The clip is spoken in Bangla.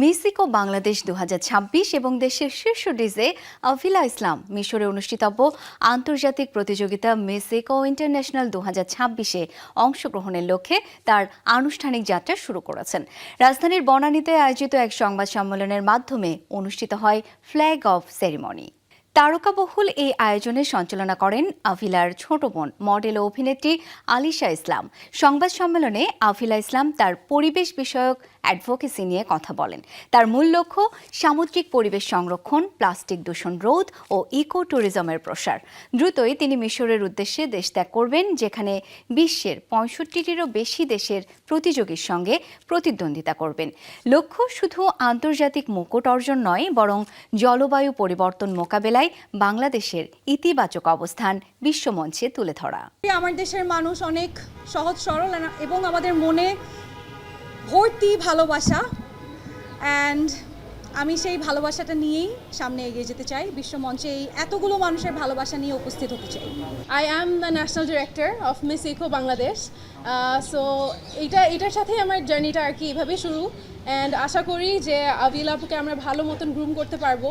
মিস ইকো বাংলাদেশ 2026 এবং দেশের শীর্ষ ডিজে আভিলা ইসলাম মিশরে অনুষ্ঠিতব্য আন্তর্জাতিক প্রতিযোগিতা মিস ইকো ইন্টারন্যাশনাল 2026-এ অংশগ্রহণের লক্ষ্যে তার আনুষ্ঠানিক যাত্রা শুরু করেছেন। রাজধানীর বনানীতে আয়োজিত এক সংবাদ সম্মেলনের মাধ্যমে অনুষ্ঠিত হয় ফ্ল্যাগ অফ সেরিমনি। তারকাবহুল এই আয়োজনে সঞ্চালনা করেন আভিলার ছোট বোন মডেল ও অভিনেত্রী আলিশা ইসলাম। সংবাদ সম্মেলনে আভিলা ইসলাম তার পরিবেশ বিষয়ক অ্যাডভোকেসি নিয়ে কথা বলেন। তার মূল লক্ষ্য সামুদ্রিক পরিবেশ সংরক্ষণ, প্লাস্টিক দূষণ রোধ ও ইকো ট্যুরিজমের প্রসার। দ্রুতই তিনি মিশরের উদ্দেশ্যে দেশ ত্যাগ করবেন, যেখানে বিশ্বের 65টিরও বেশি দেশের প্রতিযোগীর সঙ্গে প্রতিদ্বন্দ্বিতা করবেন। লক্ষ্য শুধু আন্তর্জাতিক মুকুট অর্জন নয়, বরং জলবায়ু পরিবর্তন মোকাবেলায় বাংলাদেশের ইতিবাচক অবস্থান বিশ্বমঞ্চে তুলে ধরা। আমার দেশের মানুষ অনেক সহজ সরল এবং আমাদের মনে ভর্তি ভালোবাসা, অ্যান্ড আমি সেই ভালোবাসাটা নিয়েই সামনে এগিয়ে যেতে চাই। বিশ্বমঞ্চে এই এতগুলো মানুষের ভালোবাসা নিয়ে উপস্থিত হতে চাই। I am the national director of Miss Eco Bangladesh. So এটার সাথেই আমার জার্নিটা আর কি এভাবেই শুরু, অ্যান্ড আশা করি যে আভিলা আপুকে আমরা ভালো মতন গ্রুম করতে পারবো।